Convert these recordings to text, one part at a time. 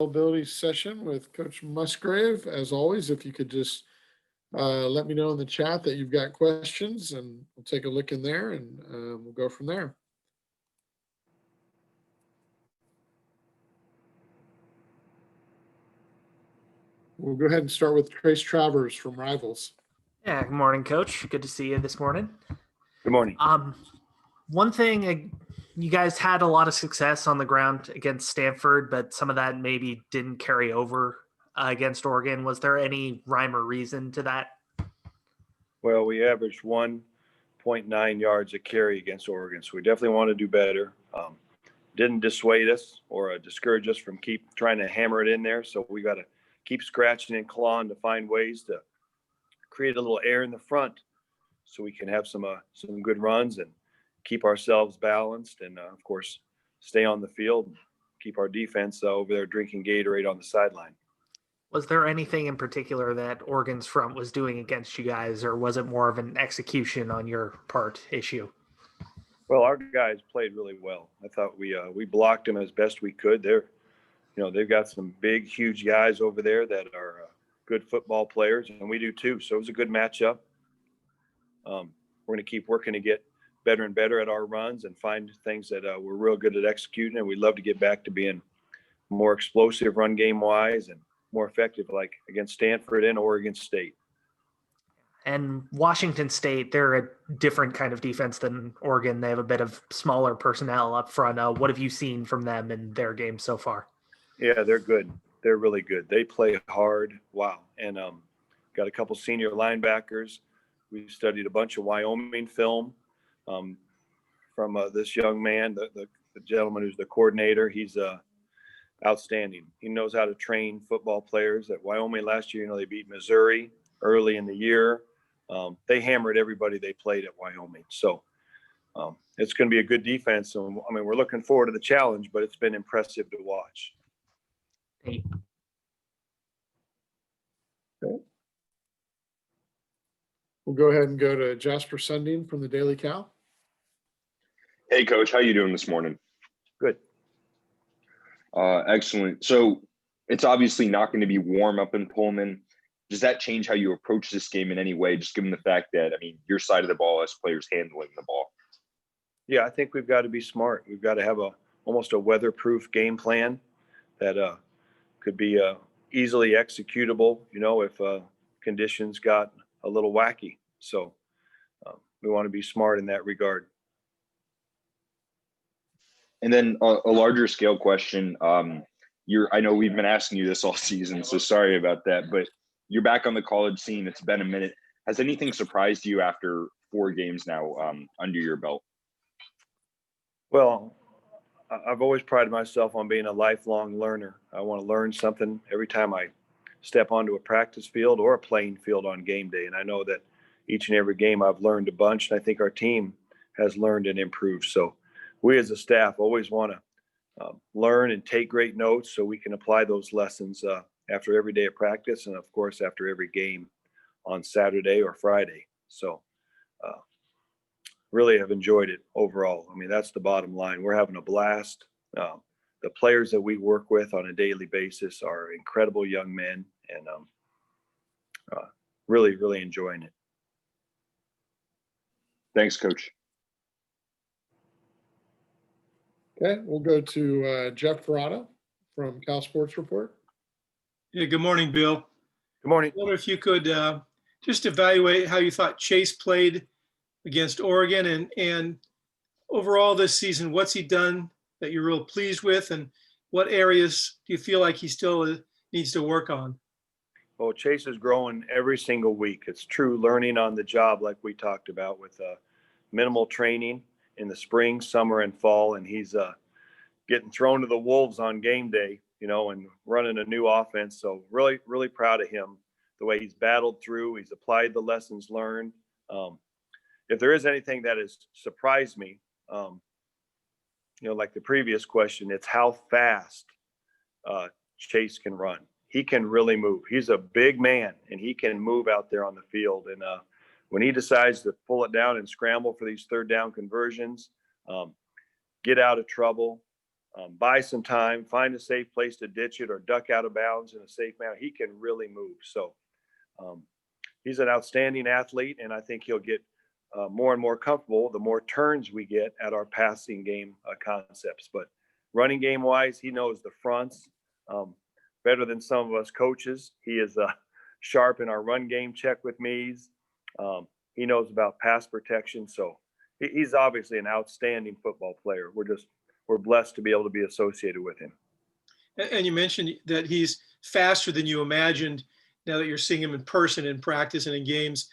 Availability session with Coach Musgrave. As always, if you could just let me know in the chat that you've got questions, and we'll take a look in there, and we'll go from there. We'll go ahead and start with Trace Travers from Rivals. Yeah, good morning, Coach. Good to see you this morning. Good morning. One thing, you guys had a lot of success on the ground against Stanford, but some of that maybe didn't carry over against Oregon. Was there any rhyme or reason to that? Well, we averaged 1.9 yards a carry against Oregon, so we definitely want to do better. Didn't dissuade us or discourage us from keep trying to hammer it in there. So we got to keep scratching and clawing to find ways to create a little air in the front so we can have some good runs and keep ourselves balanced and, of course, stay on the field, keep our defense over there drinking Gatorade on the sideline. Was there anything in particular that Oregon's front was doing against you guys, or was it more of an execution on your part issue? Well, our guys played really well. I thought we blocked them as best we could. They've got some big, huge guys over there that are good football players, and we do too. So it was a good matchup. We're going to keep working to get better and better at our runs and find things that we're real good at executing, and we'd love to get back to being more explosive run game wise and more effective, like against Stanford and Oregon State. And Washington State, they're a different kind of defense than Oregon. They have a bit of smaller personnel up front. What have you seen from them in their game so far? Yeah, they're good. They're really good. They play hard. Wow. And got a couple senior linebackers. We studied a bunch of Wyoming film from this young man, the gentleman who's the coordinator. He's outstanding. He knows how to train football players. At Wyoming last year, they beat Missouri early in the year. They hammered everybody they played at Wyoming. So it's going to be a good defense. So, we're looking forward to the challenge, but it's been impressive to watch. Okay. We'll go ahead and go to Jasper Sundin from the Daily Cal. Hey, Coach. How you doing this morning? Good. Excellent. So it's obviously not going to be warm up in Pullman. Does that change how you approach this game in any way, just given the fact that, your side of the ball as players handling the ball? Yeah, I think we've got to be smart. We've got to have almost a weatherproof game plan that could be easily executable, if conditions got a little wacky. So we want to be smart in that regard. And then a larger scale question. I know we've been asking you this all season, so sorry about that, but you're back on the college scene. It's been a minute. Has anything surprised you after 4 games now under your belt? Well, I've always prided myself on being a lifelong learner. I want to learn something every time I step onto a practice field or a playing field on game day. And I know that each and every game I've learned a bunch, and I think our team has learned and improved. So we as a staff always want to learn and take great notes so we can apply those lessons after every day of practice and, of course, after every game on Saturday or Friday. So really have enjoyed it overall. That's the bottom line. We're having a blast. The players that we work with on a daily basis are incredible young men, and really, really enjoying it. Thanks, Coach. Okay, we'll go to Jeff Ferrata from Cal Sports Report. Yeah, good morning, Bill. Good morning. I wonder if you could just evaluate how you thought Chase played against Oregon and overall this season. What's he done that you're real pleased with, and what areas do you feel like he still needs to work on? Well, Chase is growing every single week. It's true learning on the job, like we talked about, with minimal training in the spring, summer, and fall. And he's getting thrown to the wolves on game day, and running a new offense. So really, really proud of him, the way he's battled through. He's applied the lessons learned. If there is anything that has surprised me, like the previous question, it's how fast Chase can run. He can really move. He's a big man, and he can move out there on the field. And when he decides to pull it down and scramble for these third down conversions, get out of trouble, buy some time, find a safe place to ditch it or duck out of bounds in a safe manner. He can really move. So he's an outstanding athlete, and I think he'll get more and more comfortable the more turns we get at our passing game concepts. But running game wise, he knows the fronts better than some of us coaches. He is sharp in our run game check with me's. He knows about pass protection. So he's obviously an outstanding football player. We're blessed to be able to be associated with him. And you mentioned that he's faster than you imagined now that you're seeing him in person in practice and in games.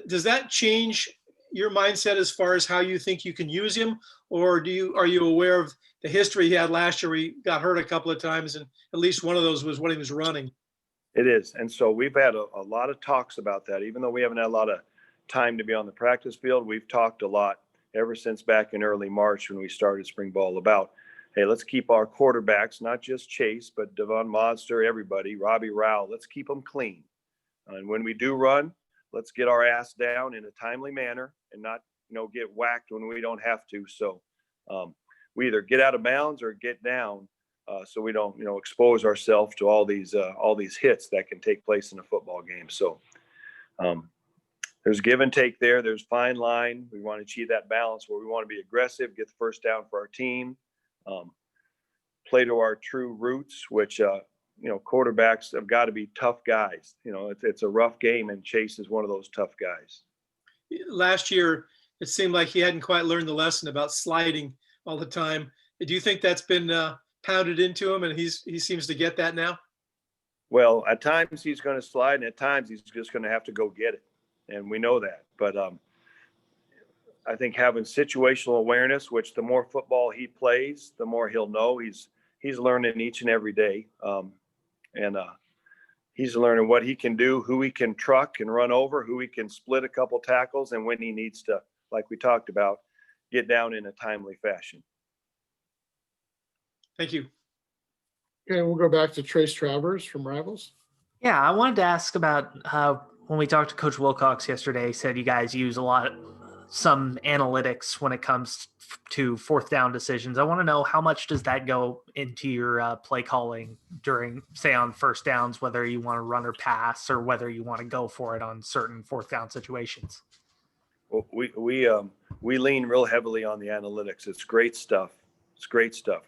Does that change your mindset as far as how you think you can use him? Or are you aware of the history he had last year where he got hurt a couple of times, and at least one of those was when he was running? It is. And so we've had a lot of talks about that. Even though we haven't had a lot of time to be on the practice field, we've talked a lot ever since back in early March when we started spring ball about, hey, let's keep our quarterbacks, not just Chase, but Devon Monster, everybody, Robbie Rowell, let's keep them clean. And when we do run, let's get our ass down in a timely manner and not, get whacked when we don't have to. So we either get out of bounds or get down so we don't, expose ourselves to all these hits that can take place in a football game. So there's give and take there. There's fine line. We want to achieve that balance where we want to be aggressive, get the first down for our team, play to our true roots, which, quarterbacks have got to be tough guys. It's a rough game, and Chase is one of those tough guys. Last year, it seemed like he hadn't quite learned the lesson about sliding all the time. Do you think that's been pounded into him, and he seems to get that now? Well, at times he's going to slide, and at times he's just going to have to go get it. And we know that. But I think having situational awareness, which the more football he plays, the more he'll know. He's learning each and every day. And he's learning what he can do, who he can truck and run over, who he can split a couple tackles, and when he needs to, like we talked about, get down in a timely fashion. Thank you. Okay, we'll go back to Trace Travers from Rivals. Yeah, I wanted to ask about when we talked to Coach Wilcox yesterday, he said you guys use some analytics when it comes to fourth down decisions. I want to know, how much does that go into your play calling during, say, on first downs, whether you want to run or pass, or whether you want to go for it on certain fourth down situations? Well, we lean real heavily on the analytics. It's great stuff.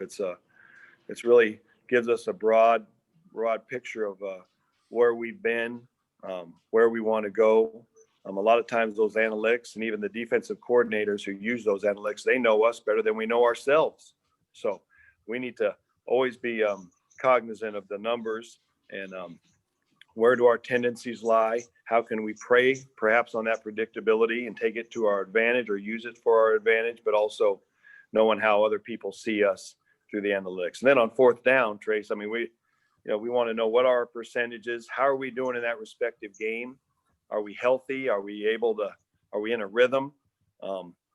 It's really gives us a broad picture of where we've been, where we want to go. A lot of times those analytics, and even the defensive coordinators who use those analytics, they know us better than we know ourselves. So we need to always be cognizant of the numbers and where do our tendencies lie? How can we prey perhaps on that predictability and take it to our advantage or use it for our advantage, but also knowing how other people see us through the analytics. And then on fourth down, Trace, we want to know what our percentage is. How are we doing in that respective game? Are we healthy? Are we in a rhythm?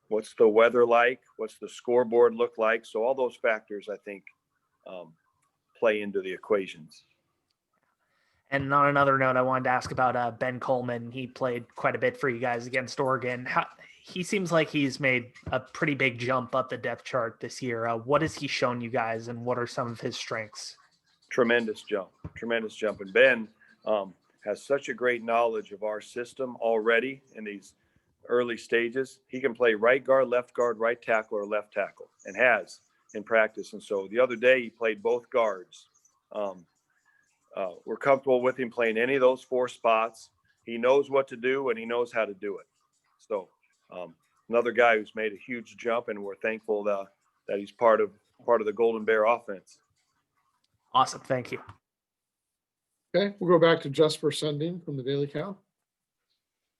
What's the weather like? What's the scoreboard look like? So all those factors, I think, play into the equations. And on another note, I wanted to ask about Ben Coleman. He played quite a bit for you guys against Oregon. He seems like he's made a pretty big jump up the depth chart this year. What has he shown you guys, and what are some of his strengths? Tremendous jump. And Ben has such a great knowledge of our system already in these early stages. He can play right guard, right tackle, or left tackle, and has in practice. And so the other day he played both guards. We're comfortable with him playing any of those four spots. He knows what to do, and he knows how to do it. So another guy who's made a huge jump, and we're thankful that he's part of the Golden Bear offense. Awesome. Thank you. Okay, we'll go back to Jesper Sundin from the Daily Cow.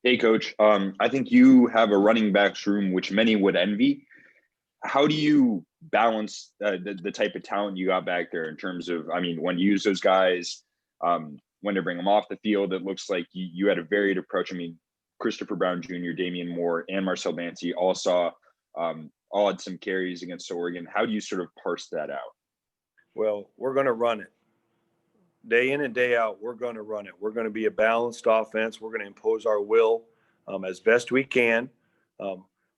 Hey, Coach. I think you have a running backs room, which many would envy. How do you balance the type of talent you got back there in terms of, when you use those guys, when to bring them off the field? It looks like you had a varied approach. Christopher Brown Jr., Damian Moore, and Marcel Bancy all had some carries against Oregon. How do you sort of parse that out? Well, we're going to run it. Day in and day out, we're going to run it. We're going to be a balanced offense. We're going to impose our will as best we can.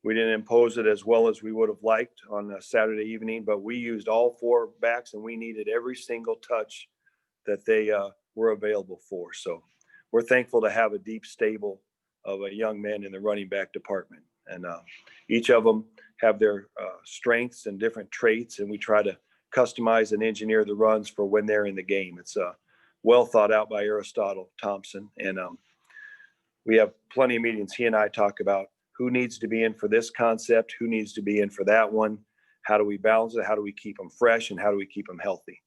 We didn't impose it as well as we would have liked on a Saturday evening, but we used all 4 backs and we needed every single touch that they were available for. So we're thankful to have a deep stable of young men in the running back department. And each of them have their strengths and different traits, and we try to customize and engineer the runs for when they're in the game. It's well thought out by Aristotle Thompson. And we have plenty of meetings. He and I talk about who needs to be in for this concept, who needs to be in for that one. How do we balance it? How do we keep them fresh? And how do we keep them healthy?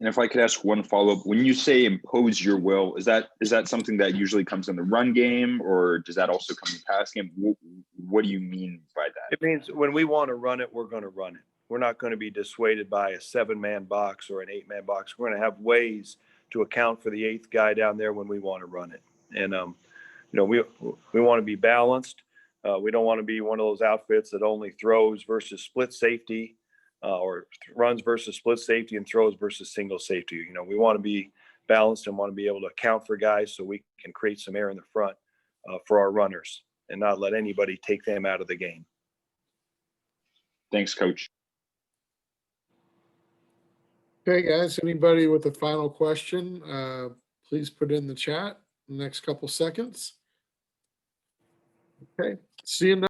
And if I could ask one follow-up, when you say impose your will, is that something that usually comes in the run game, or does that also come in the pass game? What do you mean by that? It means when we want to run it, we're going to run it. We're not going to be dissuaded by a 7-man box or an 8-man box. We're going to have ways to account for the 8th guy down there when we want to run it. And, we want to be balanced. We don't want to be one of those outfits that only throws versus split safety, or runs versus split safety and throws versus single safety. We want to be balanced and want to be able to account for guys so we can create some air in the front for our runners and not let anybody take them out of the game. Thanks, Coach. Okay, guys, anybody with a final question, please put it in the chat in the next couple seconds. Okay, see you.